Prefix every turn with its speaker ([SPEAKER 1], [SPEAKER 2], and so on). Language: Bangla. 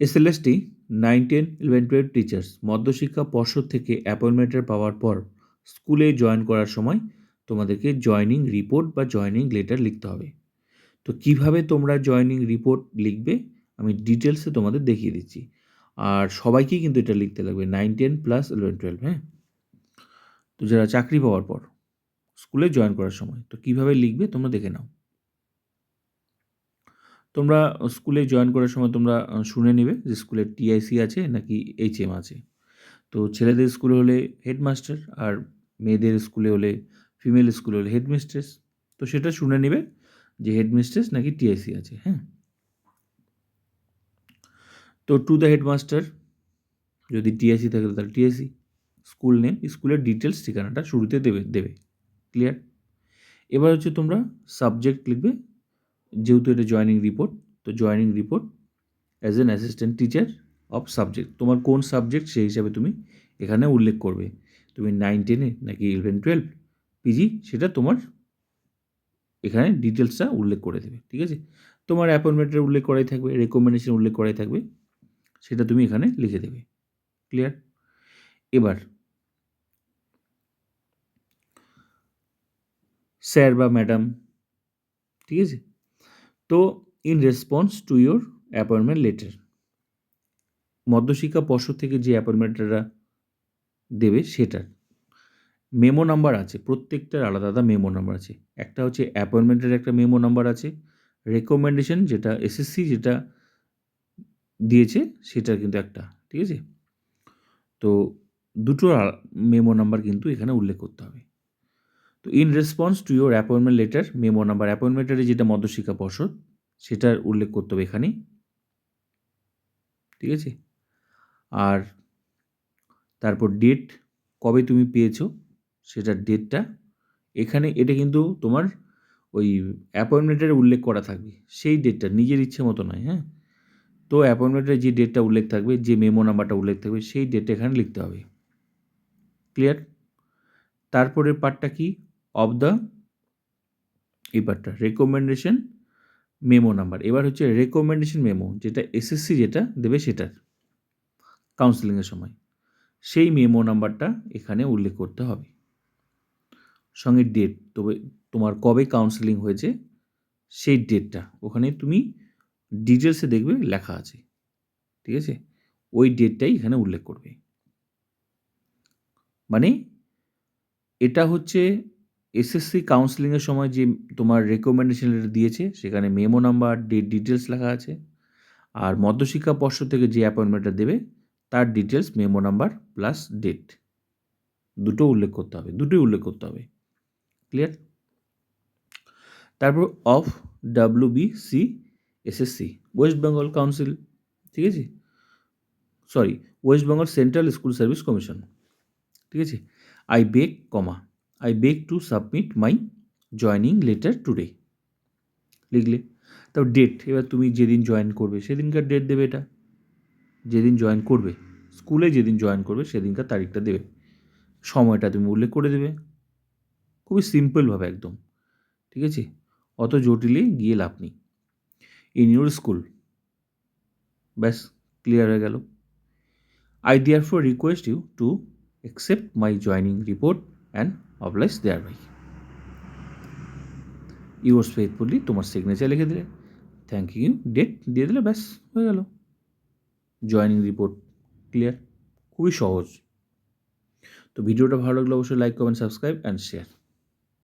[SPEAKER 1] এসএলএসটি 9, 10, 11, 12 টিচার্স মধ্যশিক্ষা পর্ষদ থেকে অ্যাপয়েন্টমেন্টের পাওয়ার পর স্কুলে জয়েন করার সময় তোমাদেরকে জয়েনিং রিপোর্ট বা জয়েনিং লেটার লিখতে হবে। তো কিভাবে তোমরা জয়েনিং রিপোর্ট লিখবে আমি ডিটেলসে তোমাদের দেখিয়ে দিচ্ছি। আর সবাইকেই কিন্তু এটা লিখতে লাগবে 9, 10 প্লাস 11, 12, হ্যাঁ? তো যারা চাকরি পাওয়ার পর স্কুলে জয়েন করার সময় তো কিভাবে লিখবে তোমরা দেখে নাও। তোমরা স্কুলে জয়েন করার সময় তোমরা শুনে নেবে যে স্কুলের টিআইসি আছে নাকি এইচএম আছে। তো ছেলেদের স্কুলে হলে হেডমাস্টার, আর মেয়েদের স্কুলে হলে ফিমেল স্কুলে হলে হেডমিস্ট্রেস। তো সেটা শুনে নেবে যে হেডমিস্ট্রেস নাকি টিআইসি আছে, হ্যাঁ? তো টু দ্য হেডমাস্টার, যদি টিআইসি থাকে তাহলে টিআইসি, স্কুল নেম, স্কুলের ডিটেলস, ঠিকানাটা শুরুতে দেবে। ক্লিয়ার? এবার হচ্ছে তোমরা সাবজেক্ট লিখবে, যেহেতু এটা জয়েনিং রিপোর্ট। তো joining report as an assistant teacher of subject, তোমার কোন সাবজেক্ট সেই হিসাবে তুমি এখানে উল্লেখ করবে। তুমি 9, 10-এ নাকি 11, 12 পিজি, সেটা তোমার এখানে ডিটেলসটা উল্লেখ করে দেবে। ঠিক আছে? তোমার অ্যাপয়েন্টমেন্টের উল্লেখ করাই থাকবে, রেকমেন্ডেশন উল্লেখ করাই থাকবে, সেটা তুমি এখানে লিখে দেবে। ক্লিয়ার? এবার স্যার বা ম্যাডাম, ঠিক আছে? তো in response to your appointment letter, Madhyashiksha Parshad থেকে যে অ্যাপয়েন্টমেন্টটা দেবে সেটার মেমো নাম্বার আছে, প্রত্যেকটার আলাদা আলাদা মেমো নাম্বার আছে। একটা হচ্ছে অ্যাপয়েন্টমেন্টের একটা মেমো নাম্বার আছে, রেকমেন্ডেশন যেটা এসএসসি যেটা দিয়েছে সেটার কিন্তু একটা, ঠিক আছে? তো দুটো মেমো নাম্বার কিন্তু এখানে উল্লেখ করতে হবে। তো in response to your appointment letter memo number, appointment লেটারে যেটা মধ্যশিক্ষা পর্ষদ সেটার উল্লেখ করতে হবে এখানে, ঠিক আছে? আর তারপর ডেট, কবে তুমি পেয়েছো সেটার ডেটটা এখানে, এটা কিন্তু তোমার ওই অ্যাপয়েন্টমেন্টের উল্লেখ করা থাকবে, সেই ডেটটা নিজের ইচ্ছে মতো নয়, হ্যাঁ? তো অ্যাপয়েন্টমেন্টের যে ডেটটা উল্লেখ থাকবে, যে মেমো নাম্বারটা উল্লেখ থাকবে, সেই ডেটটা এখানে লিখতে হবে। ক্লিয়ার? তারপরের পার্টটা কি? অফ দ্য, এই পার্টটা রেকমেন্ডেশন মেমো নাম্বার। এবার হচ্ছে রেকমেন্ডেশন মেমো, যেটা এসএসসি যেটা দেবে সেটার কাউন্সেলিংয়ের সময়, সেই মেমো নাম্বারটা এখানে উল্লেখ করতে হবে, সঙ্গে ডেট। তবে তোমার কবে কাউন্সেলিং হয়েছে সেই ডেটটা ওখানে তুমি ডিটেলসে দেখবে লেখা আছে, ঠিক আছে? ওই ডেটটাই এখানে উল্লেখ করবে। মানে এটা হচ্ছে এসএসসি কাউন্সেলিংয়ের সময় যে তোমার রেকমেন্ডেশন লেটার দিয়েছে সেখানে মেমো নাম্বার, ডেট, ডিটেলস লেখা আছে। আর মধ্যশিক্ষা পর্ষদ থেকে যে অ্যাপয়েন্টমেন্টটা দেবে তার details, memo number plus date, দুটো উল্লেখ করতে হবে, দুটোই উল্লেখ করতে হবে। ক্লিয়ার? তারপর of WBC SSC, West Bengal council, ঠিক আছে? Sorry, West Bengal central school service commission, ঠিক আছে? I beg to submit my joining letter today, লিখলে। তারপর ডেট, এবার তুমি যেদিন জয়েন করবে সেদিনকার ডেট দেবে, এটা যেদিন জয়েন করবে, স্কুলে যেদিন জয়েন করবে সেদিনকার তারিখটা দেবে, সময়টা তুমি উল্লেখ করে দেবে, খুবই সিম্পলভাবে একদম, ঠিক আছে? অত জটিলে গিয়ে লাভ নেই। ইন ইউর স্কুল, ব্যাস, ক্লিয়ার হয়ে গেল। I therefore request you to accept my joining report and oblige thereby. Yours faithfully, তোমার সিগনেচার লিখে দিলে, থ্যাংক ইউ, ডেট দিয়ে দিলে, ব্যাস হয়ে গেল জয়েনিং রিপোর্ট। ক্লিয়ার? খুবই সহজ। তো ভিডিওটা ভালো লাগলে অবশ্যই like, comment, subscribe and share.